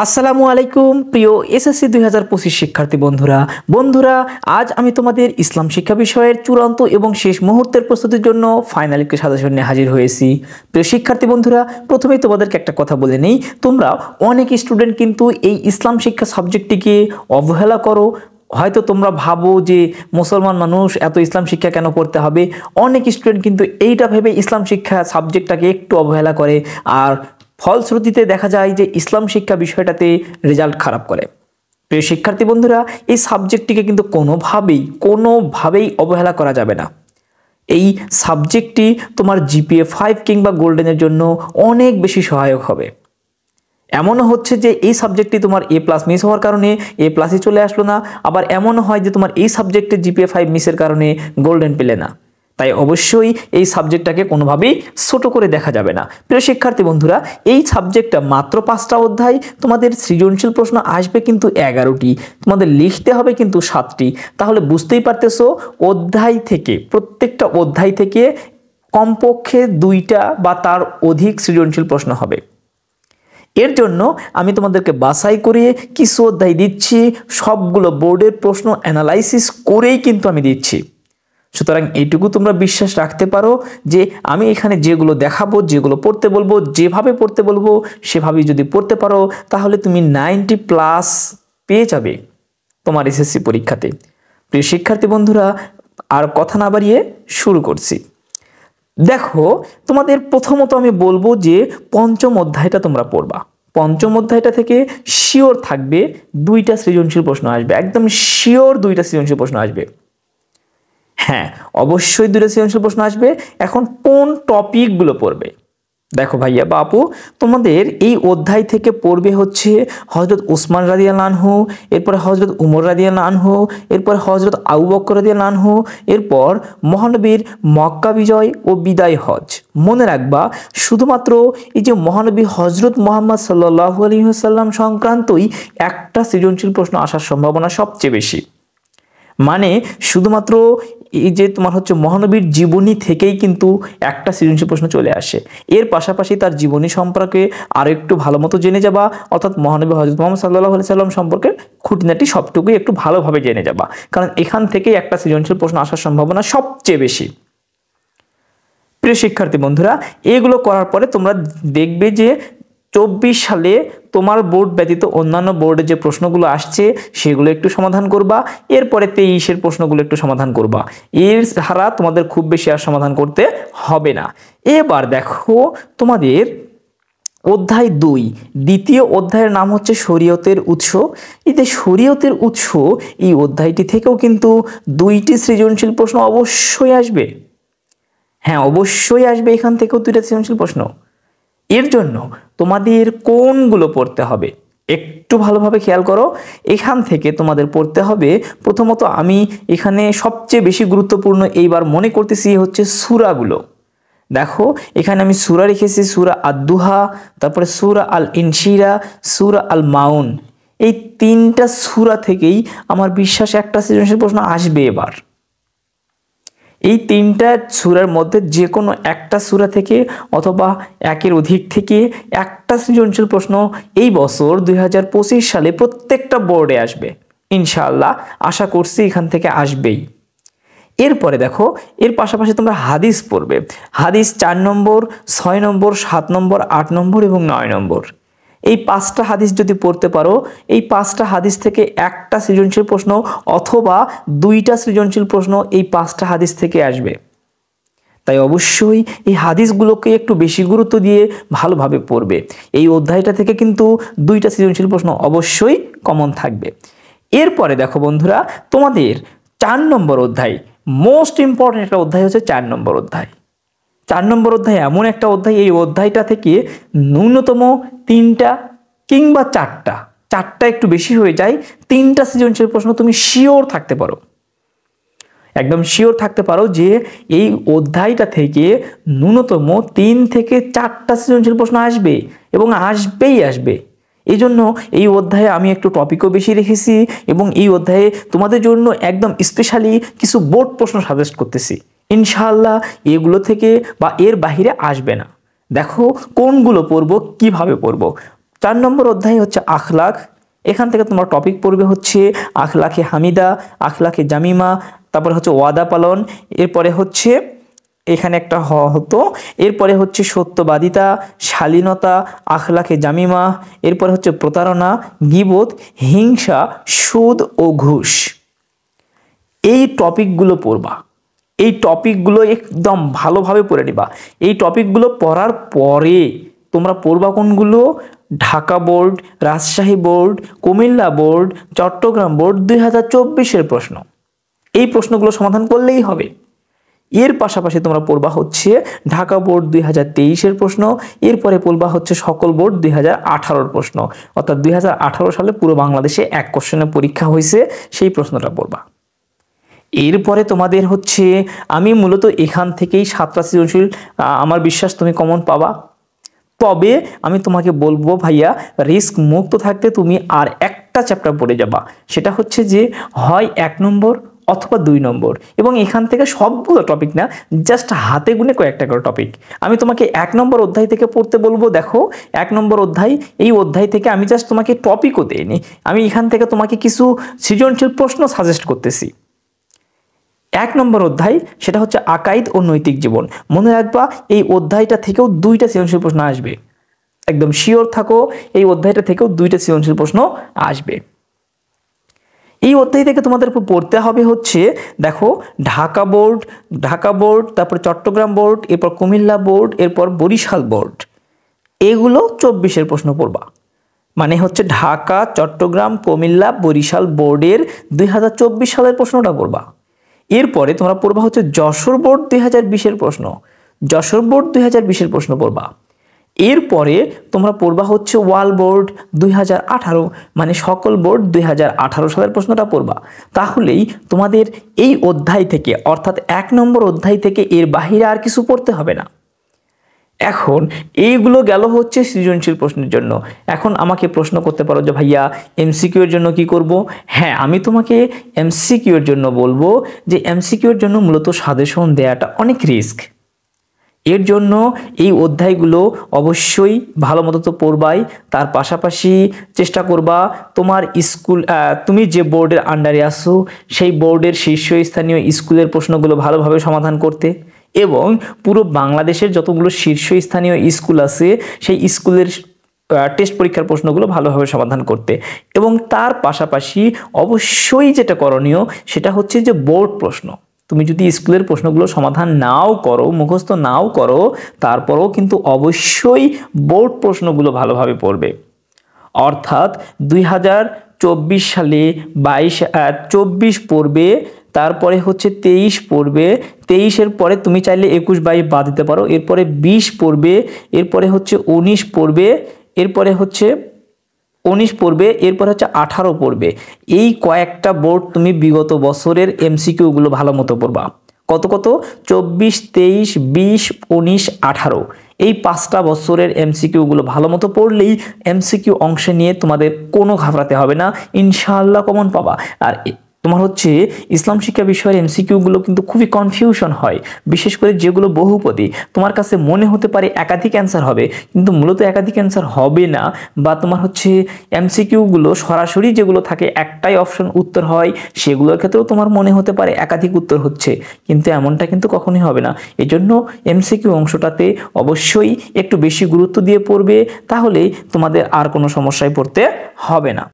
আসসালামু আলাইকুম প্রিয় এসএসসি 2025 শিক্ষার্থী বন্ধুরা আজ আমি তোমাদের ইসলাম শিক্ষা বিষয়ের চূড়ান্ত এবং শেষ মুহূর্তের প্রস্তুতির জন্য ফাইনাল একটি সাজেশন নিয়ে হাজির হয়েছি। প্রিয় শিক্ষার্থী বন্ধুরা, প্রথমেই তোমাদেরকে একটা কথা বলে নেই, তোমরা অনেক স্টুডেন্ট কিন্তু এই ইসলাম শিক্ষা সাবজেক্টটিকে অবহেলা করো। হয়তো তোমরা ভাবো যে মুসলমান মানুষ এত ইসলাম শিক্ষা কেন পড়তে হবে। অনেক স্টুডেন্ট কিন্তু এইটা ভেবে ইসলাম শিক্ষা সাবজেক্টটাকে একটু অবহেলা করে, আর ফলশ্রুতিতে দেখা যায় যে ইসলাম শিক্ষা বিষয়টাতে রেজাল্ট খারাপ করে। প্রিয় শিক্ষার্থী বন্ধুরা, এই সাবজেক্টটিকে কিন্তু কোনোভাবেই অবহেলা করা যাবে না। এই সাবজেক্টটি তোমার জিপিএ 5 কিংবা গোল্ডেনের জন্য অনেক বেশি সহায়ক হবে। এমনও হচ্ছে যে এই সাবজেক্টটি তোমার A+ মিস হওয়ার কারণে A+ই চলে আসলো না, আবার এমনও হয় যে তোমার এই সাবজেক্টে জিপিএ 5 মিসের কারণে গোল্ডেন পেলে না। তাই অবশ্যই এই সাবজেক্টটাকে কোনোভাবেই ছোট করে দেখা যাবে না। প্রিয় শিক্ষার্থী বন্ধুরা, এই সাবজেক্টটা মাত্র 5টা অধ্যায়, তোমাদের সৃজনশীল প্রশ্ন আসবে কিন্তু 11টি, তোমাদের লিখতে হবে কিন্তু 7টি। তাহলে বুঝতেই পারতেছো, প্রত্যেকটা অধ্যায় থেকে কমপক্ষে 2টা বা তার অধিক সৃজনশীল প্রশ্ন হবে। এর জন্য আমি তোমাদেরকে বাছাই করে কিছু অধ্যায় দিচ্ছি, সবগুলো বোর্ডের প্রশ্ন অ্যানালাইসিস করেই কিন্তু আমি দিচ্ছি। সুতরাং এইটুকু তোমরা বিশ্বাস রাখতে পারো যে আমি এখানে যেগুলো দেখাবো, যেগুলো পড়তে বলবো, যেভাবে পড়তে বলবো সেভাবেই যদি পড়তে পারো তাহলে তুমি 90+ পেয়ে যাবে তোমার এসএসসি পরীক্ষাতে। প্রিয় শিক্ষার্থী বন্ধুরা, আর কথা না বাড়িয়ে শুরু করছি। দেখো, তোমাদের প্রথমত আমি বলবো যে পঞ্চম অধ্যায়টা তোমরা পড়বা। পঞ্চম অধ্যায়টা থেকে শিওর থাকবে 2টা সৃজনশীল প্রশ্ন আসবে, একদম শিওর 2টা সৃজনশীল প্রশ্ন আসবে। হ্যাঁ, অবশ্যই 2টা সৃজনশীল প্রশ্ন আসবে। এখন কোন টপিকগুলো পড়বে? দেখো ভাইয়া বা আপু, তোমাদের এই অধ্যায় থেকে পড়বে হচ্ছে হযরত ওসমান রাদিয়াল্লাহু আনহু, এরপরে হযরত উমর রাদিয়াল্লাহু আনহু, এরপর হযরত আবু বকর রাদিয়াল্লাহু আনহু, এরপর মহানবীর মক্কা বিজয় ও বিদায় হজ। মনে রাখবা, শুধুমাত্র এই যে মহানবী হযরত মুহাম্মদ সাল্লাল্লাহু আলাইহি ওয়াসাল্লাম সংক্রান্তই একটা সৃজনশীল প্রশ্ন আসার সম্ভাবনা সবচেয়ে বেশি। মানে শুধুমাত্র এই যে তোমার হচ্ছে মহানবীর জীবনী থেকেই কিন্তু একটা সৃজনশীল প্রশ্ন চলে আসে। এর পাশাপাশি তার জীবনী সম্পর্কে আরো একটু ভালো মতো জেনে যাবা, অর্থাৎ মহানবী হযরত মুহাম্মদ সাল্লাল্লাহু আলাইহি সাল্লাম সম্পর্কে খুঁটিনাটি সবটুকুই একটু ভালোভাবে জেনে যাবা, কারণ এখান থেকেই একটা সৃজনশীল প্রশ্ন আসার সম্ভাবনা সবচেয়ে বেশি। প্রিয় শিক্ষার্থী বন্ধুরা, এগুলো করার পরে তোমরা দেখবে যে 24 সালে তোমার বোর্ড ব্যতীত অন্যান্য বোর্ডে যে প্রশ্নগুলো আসছে সেগুলো একটু সমাধান করবা, এরপরে 23-এর প্রশ্নগুলো একটু সমাধান করবা। এর ছাড়া তোমাদের খুব বেশি আর সমাধান করতে হবে না। এবার দেখো, তোমাদের অধ্যায় 2, দ্বিতীয় অধ্যায়ের নাম হচ্ছে শরীয়তের উৎস। এই যে শরীয়তের উৎস, এই অধ্যায়টি থেকেও কিন্তু 2টি সৃজনশীল প্রশ্ন অবশ্যই আসবে। হ্যাঁ, অবশ্যই আসবে, এখান থেকেও 2টা সৃজনশীল প্রশ্ন। এর জন্য তোমাদের কোনগুলো পড়তে হবে একটু ভালোভাবে খেয়াল করো। এখান থেকে তোমাদের পড়তে হবে, প্রথমত আমি এখানে সবচেয়ে বেশি গুরুত্বপূর্ণ এইবার মনে করতেছি হচ্ছে সূরাগুলো। দেখো, এখানে আমি সূরা রেখেছি, সূরা আদ-দুহা, তারপরে সূরা আল-ইনশিরা, সূরা আল-মাউন। এই 3টা সূরা থেকেই আমার বিশ্বাস একটা সৃজনশীল প্রশ্ন আসবে এবার। এই 3টা সূরার মধ্যে যে কোনো একটা সূরা থেকে অথবা একের অধিক থেকে একটা সৃজনশীল প্রশ্ন এই বছর 2025 সালে প্রত্যেকটা বোর্ডে আসবে ইনশাআল্লাহ। আশা করছি এখান থেকে আসবেই। এরপরে দেখো, এর পাশাপাশি তোমরা হাদিস পড়বে। হাদিস 4 নম্বর, 6 নম্বর, 7 নম্বর, 8 নম্বর এবং 9 নম্বর। এই 5টা হাদিস যদি পড়তে পারো, এই 5টা হাদিস থেকে একটা সৃজনশীল প্রশ্ন অথবা 2টা সৃজনশীল প্রশ্ন এই 5টা হাদিস থেকে আসবে। তাই অবশ্যই এই হাদিসগুলোকে একটু বেশি গুরুত্ব দিয়ে ভালোভাবে পড়বে। এই অধ্যায়টা থেকে কিন্তু 2টা সৃজনশীল প্রশ্ন অবশ্যই কমন থাকবে। এরপরে দেখো বন্ধুরা, তোমাদের 4 নম্বর অধ্যায়, মোস্ট ইম্পর্টেন্ট একটা অধ্যায় হচ্ছে 4 নম্বর অধ্যায়। 4 নম্বর অধ্যায় এমন একটা অধ্যায়, এই অধ্যায়টা থেকে ন্যূনতম 3টা কিংবা 4টা একটু বেশি হয়ে যায়, 3টা সৃজনশীল প্রশ্ন তুমি শিওর থাকতে পারো, একদম শিওর থাকতে পারো যে এই অধ্যায়টা থেকে ন্যূনতম 3 থেকে 4টা সৃজনশীল প্রশ্ন আসবে এবং আসবে। এই জন্য এই অধ্যায়ে আমি একটু টপিকও বেশি রেখেছি এবং এই অধ্যায়ে তোমাদের জন্য একদম স্পেশালি কিছু বোর্ড প্রশ্ন সাজেস্ট করতেছি। ইনশাআল্লাহ এগুলো থেকে বা এর বাহিরে আসবে না। দেখো কোনগুলো পড়বো, কিভাবে পড়বো। 4 নম্বর অধ্যায় হচ্ছে আখলাক। এখান থেকে তোমার টপিক পড়বে হচ্ছে আখলাকে হামিদা, আখলাকে জামিমা, তারপরে হচ্ছে ওয়াদা পালন, এরপরে হচ্ছে এখানে একটা হতো, এরপরে হচ্ছে সত্যবাদিতা, শালীনতা, আখলাকে জামিমা, এরপরে হচ্ছে প্রতারণা, গীবত, হিংসা, সুদ ও ঘুষ। এই টপিকগুলো পড়বা, এই টপিকগুলো একদম ভালোভাবে পড়ে নিবা। এই টপিকগুলো পড়ার পরে তোমরা পড়বা কোনগুলো? Dhaka board, Rajshahi board, Comilla board, Chittagong board 2024-এর প্রশ্ন। এই প্রশ্নগুলো সমাধান করলেই হবে। এর পাশাপাশি তোমরা পড়বা হচ্ছে ঢাকা বোর্ড 2023-এর প্রশ্ন, এরপরে পড়বা হচ্ছে সকল বোর্ড 2018-র প্রশ্ন, অর্থাৎ 2018 সালে পুরো বাংলাদেশে এক কোশ্চেনের পরীক্ষা হয়েছে, সেই প্রশ্নটা পড়বা। এরপরে তোমাদের হচ্ছে আমি মূলত এখান থেকেই 7টা সৃজনশীল আমার বিশ্বাস তুমি কমন পাবা। তবে আমি তোমাকে বলবো ভাইয়া, রিস্ক মুক্ত থাকতে তুমি আর একটা চ্যাপ্টার পড়ে যাবা, সেটা হচ্ছে যে হয় 1 নম্বর অথবা 2 নম্বর, এবং এখান থেকে সবগুলো টপিক না, জাস্ট হাতে গুনে কয়েকটা করে টপিক আমি তোমাকে 1 নম্বর অধ্যায় থেকে পড়তে বলবো। দেখো 1 নম্বর অধ্যায়, এই অধ্যায় থেকে আমি জাস্ট তোমাকে টপিকও দেইনি, আমি এখান থেকে তোমাকে কিছু সৃজনশীল প্রশ্ন সাজেস্ট করতেছি। 1 নম্বর অধ্যায় সেটা হচ্ছে আকাইদ ও নৈতিক জীবন। মনে রাখবা এই অধ্যায়টা থেকেও 2টা সৃজনশীল প্রশ্ন আসবে, একদম শিওর থাকো, এই অধ্যায়টা থেকেও 2টা সৃজনশীল প্রশ্ন আসবে। এই অধ্যায় থেকে তোমাদের পড়তে হবে হচ্ছে দেখো ঢাকা বোর্ড, তারপর চট্টগ্রাম বোর্ড, এরপর কুমিল্লা বোর্ড, এরপর বরিশাল বোর্ড, এগুলো 24-এর প্রশ্ন পড়বা। মানে হচ্ছে ঢাকা, চট্টগ্রাম, কুমিল্লা, বরিশাল বোর্ডের 2024 সালের প্রশ্নটা পড়বা। এরপরে তোমরা পড়বা হচ্ছে যশোর বোর্ড 2020-এর প্রশ্ন, যশোর বোর্ড 2020-এর প্রশ্ন পড়বা। এরপরে তোমরা পড়বা হচ্ছে ওয়াল বোর্ড 2018, মানে সকল বোর্ড 2018 সালের প্রশ্নটা পড়বা। তাহলেই তোমাদের এই অধ্যায় থেকে, অর্থাৎ 1 নম্বর অধ্যায় থেকে এর বাহিরে আর কিছু পড়তে হবে না। এখন এইগুলো গেল হচ্ছে সৃজনশীল প্রশ্নের জন্য। এখন আমাকে প্রশ্ন করতে পারো যে ভাইয়া এমসিকিউ এর জন্য কি করব? হ্যাঁ, আমি তোমাকে এমসিকিউ এর জন্য বলবো যে এমসিকিউ এর জন্য মূলত সাজেশন দেওয়াটা অনেক রিস্ক। এর জন্য এই অধ্যায়গুলো অবশ্যই ভালো মতো তো পড়বাই, তার পাশাপাশি চেষ্টা করবা তোমার স্কুল, তুমি যে বোর্ডের আন্ডারে আসো সেই বোর্ডের শীর্ষস্থানীয় স্কুলের প্রশ্নগুলো ভালোভাবে সমাধান করতে, এবং পুরো বাংলাদেশের যতগুলো শীর্ষস্থানীয় স্কুল আছে সেই স্কুলের টেস্ট পরীক্ষার প্রশ্নগুলো ভালোভাবে সমাধান করতে। এবং তার পাশাপাশি অবশ্যই যেটা করণীয় সেটা হচ্ছে যে বোর্ড প্রশ্ন, তুমি যদি স্কুলের প্রশ্নগুলো সমাধান নাও করো, মুখস্থ নাও করো, তারপরেও কিন্তু অবশ্যই বোর্ড প্রশ্নগুলো ভালোভাবে পড়বে। অর্থাৎ 2024 সালে 24 পড়বে, তারপরে হচ্ছে 23 পড়বে, 23-এর পরে তুমি চাইলে 21-22 বাদ দিতে পারো, এরপরে 20 পড়বে, এরপরে হচ্ছে 19 পড়বে, এরপরে হচ্ছে 19 পড়বে, এরপর হচ্ছে 18 পড়বে। এই কয়েকটা বোর্ড তুমি বিগত বছরের এমসিকিউ গুলো ভালো মতো পড়বা। কত 24, 23, 20, 19, 18, এই 5টা বছরের এমসিকিউ গুলো ভালো মতো পড়লেই এমসিকিউ অংশে নিয়ে তোমাদের কোনো ঘাবড়াতে হবে না, ইনশাআল্লাহ কমন পাবা। আর তোমার হচ্ছে ইসলাম শিক্ষা বিষয়ের এমসিকিউ গুলো কিন্তু খুবই কনফিউশন হয়, বিশেষ করে যেগুলো বহুপদী, তোমার কাছে মনে হতে পারে একাধিক অ্যান্সার হবে, কিন্তু মূলত একাধিক অ্যান্সার হবে না। বা তোমার হচ্ছে এমসিকিউ গুলো সরাসরি যেগুলো থাকে একটাই অপশন উত্তর হয়, সেগুলোর ক্ষেত্রেও তোমার মনে হতে পারে একাধিক উত্তর হচ্ছে, কিন্তু এমনটা কিন্তু কখনোই হবে না। এজন্য এমসিকিউ অংশটাতে অবশ্যই একটু বেশি গুরুত্ব দিয়ে পড়বে, তাহলে তোমাদের আর কোনো সমস্যায় পড়তে হবে না।